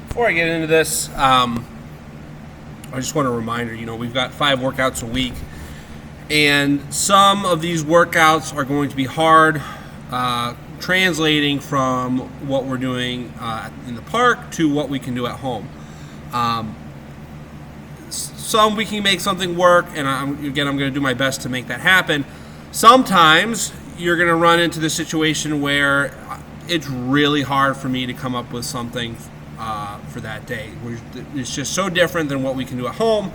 Before I get into this, I just want a reminder, we've got 5 workouts a week, and some of these workouts are going to be hard translating from what we're doing in the park to what we can do at home. Some we can make something work, and I'm going to do my best to make that happen. Sometimes you're going to run into the situation where it's really hard for me to come up with something for that day. It's just so different than what we can do at home,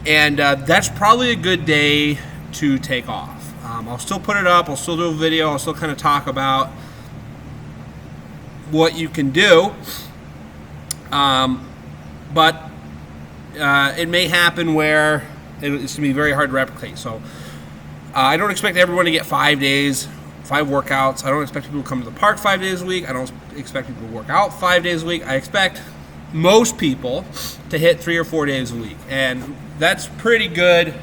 and that's probably a good day to take off. I'll still put it up, I'll still do a video, I'll still kind of talk about what you can do, but it may happen where it's going to be very hard to replicate. So I don't expect everyone to get 5 days, 5 workouts. I don't expect people to come to the park 5 days a week. I don't expect people to work out 5 days a week. I expect most people to hit 3 or 4 days a week. And that's pretty good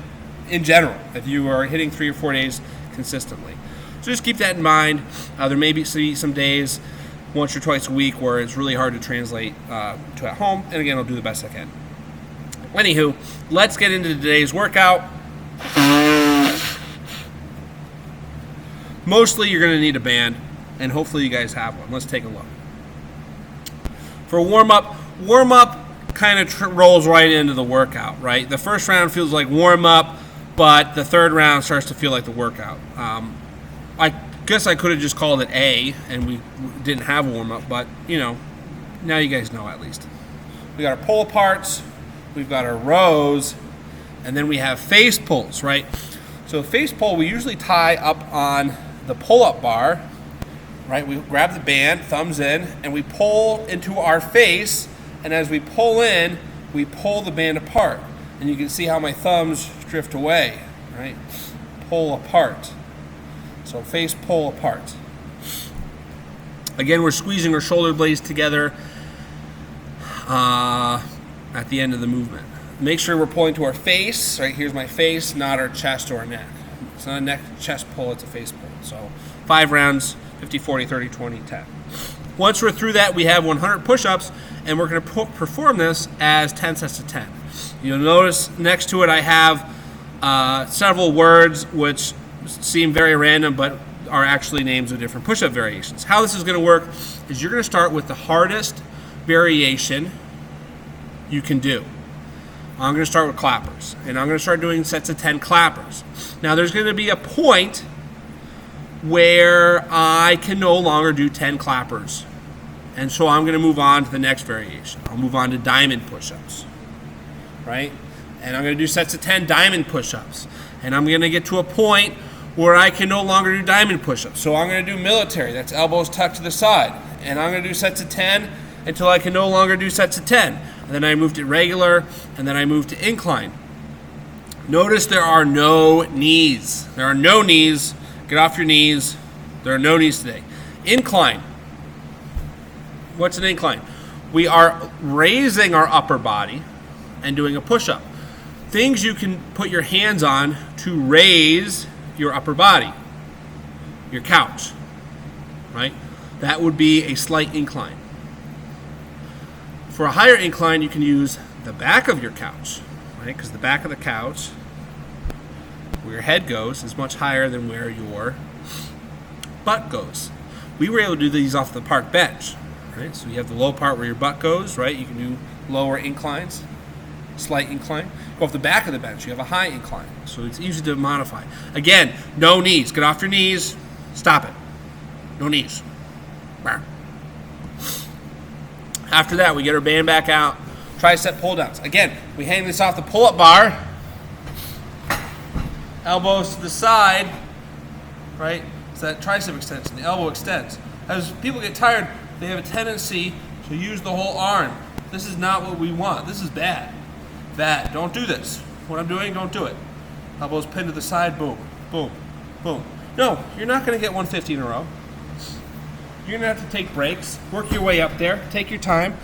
in general if you are hitting 3 or 4 days consistently. So just keep that in mind. There may be some days, once or twice a week, where it's really hard to translate to at home. And again, I'll do the best I can. Anywho, let's get into today's workout. Mostly you're going to need a band, and hopefully you guys have one. Let's take a look. For warm-up kind of rolls right into the workout, right? The first round feels like warm-up, but the third round starts to feel like the workout. I guess I could have just called it A, and we didn't have a warm-up, but, now you guys know at least. We got our pull-aparts, we've got our rows, and then we have face pulls, right? So face pull, we usually tie up on the pull-up bar, right? We grab the band, thumbs in, and we pull into our face, and as we pull in, we pull the band apart. And you can see how my thumbs drift away, right? Pull apart. So face pull apart. Again, we're squeezing our shoulder blades together at the end of the movement. Make sure we're pulling to our face, right? Here's my face, not our chest or our neck. It's not a neck chest pull, it's a face pull. So 5 rounds, 50, 40, 30, 20, 10. Once we're through that, we have 100 push-ups, and we're going to perform this as 10 sets of 10. You'll notice next to it I have several words which seem very random but are actually names of different push-up variations. How this is going to work is you're going to start with the hardest variation you can do. I'm going to start with clappers, and I'm going to start doing sets of 10 clappers. Now, there's going to be a point where I can no longer do 10 clappers, and so I'm going to move on to the next variation. I'll move on to diamond push-ups, right? And I'm going to do sets of 10 diamond push-ups, and I'm going to get to a point where I can no longer do diamond push-ups. So I'm going to do military, that's elbows tucked to the side, and I'm going to do sets of 10 until I can no longer do sets of 10. And then I moved to regular, and then I moved to incline. Notice there are no knees. There are no knees. Get off your knees. There are no knees today. Incline. What's an incline? We are raising our upper body and doing a push-up. Things you can put your hands on to raise your upper body. Your couch, right? That would be a slight incline. For a higher incline, you can use the back of your couch, right? Because the back of the couch, where your head goes, is much higher than where your butt goes. We were able to do these off the park bench, right? So you have the low part where your butt goes, right? You can do lower inclines, slight incline. Go off the back of the bench, you have a high incline. So it's easy to modify. Again, no knees. Get off your knees. Stop it. No knees. After that, we get our band back out, tricep pull downs. Again, we hang this off the pull-up bar, elbows to the side, right? It's that tricep extension, the elbow extends. As people get tired, they have a tendency to use the whole arm. This is not what we want. This is bad. Bad. Don't do this. What I'm doing, don't do it. Elbows pinned to the side, boom, boom, boom. No, you're not going to get 150 in a row. You're going to have to take breaks, work your way up there, take your time,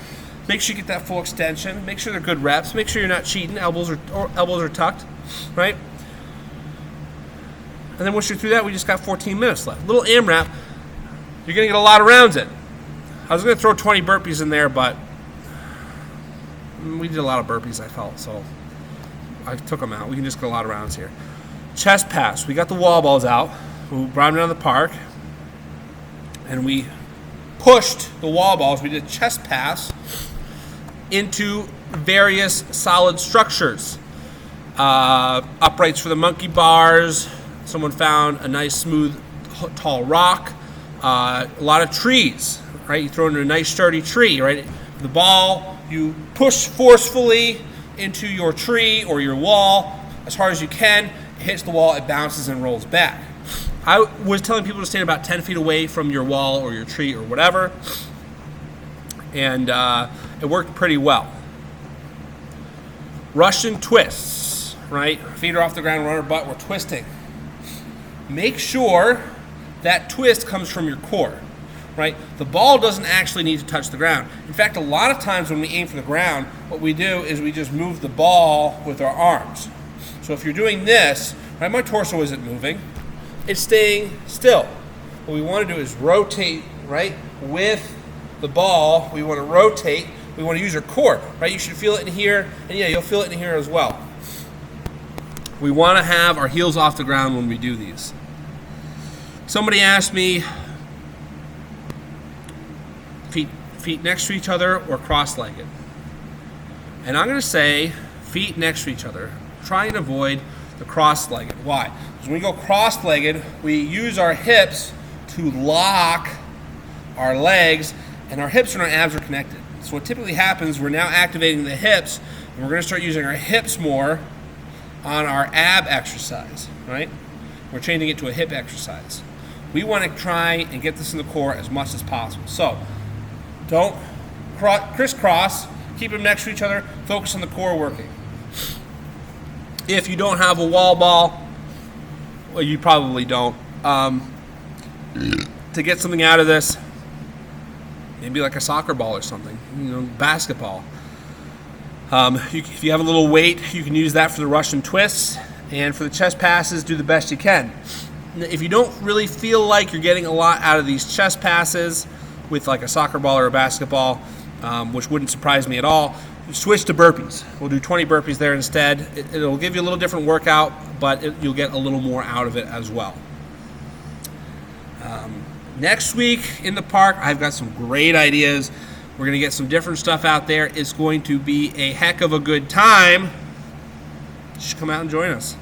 make sure you get that full extension, make sure they're good reps, make sure you're not cheating, elbows are tucked, right? And then once you're through that, we just got 14 minutes left. Little AMRAP, you're going to get a lot of rounds in. I was going to throw 20 burpees in there, but We did a lot of burpees, I felt, so I took them out. We can just go a lot of rounds here. Chest pass. We got the wall balls out. We brought them down the park, and we pushed the wall balls. We did chest pass into various solid structures. Uprights for the monkey bars. Someone found a nice, smooth, tall rock. A lot of trees, right? You throw it into a nice, sturdy tree, right? The ball, you push forcefully into your tree or your wall as hard as you can. It hits the wall, it bounces and rolls back. I was telling people to stand about 10 feet away from your wall or your tree or whatever, and it worked pretty well. Russian twists, right? Feet are off the ground, run our butt, we're twisting. Make sure that twist comes from your core, right? The ball doesn't actually need to touch the ground. In fact, a lot of times when we aim for the ground, what we do is we just move the ball with our arms. So if you're doing this, right, my torso isn't moving, it's staying still. What we want to do is rotate, right, with the ball. We want to rotate. We want to use our core, right? You should feel it in here, and yeah, you'll feel it in here as well. We want to have our heels off the ground when we do these. Somebody asked me, feet next to each other or cross-legged? And I'm going to say feet next to each other. Try and avoid the cross-legged. Why? Because when we go cross-legged, we use our hips to lock our legs, and our hips and our abs are connected. So what typically happens, we're now activating the hips, and we're going to start using our hips more on our ab exercise, right? We're changing it to a hip exercise. We want to try and get this in the core as much as possible. So don't crisscross, keep them next to each other, focus on the core working. If you don't have a wall ball, well, you probably don't, to get something out of this, maybe like a soccer ball or something, basketball. If you have a little weight, you can use that for the Russian twists, and for the chest passes, do the best you can. If you don't really feel like you're getting a lot out of these chest passes with like a soccer ball or a basketball, which wouldn't surprise me at all, switch to burpees. We'll do 20 burpees there instead. It'll give you a little different workout, but you'll get a little more out of it as well. Next week in the park, I've got some great ideas. We're going to get some different stuff out there. It's going to be a heck of a good time. Just come out and join us.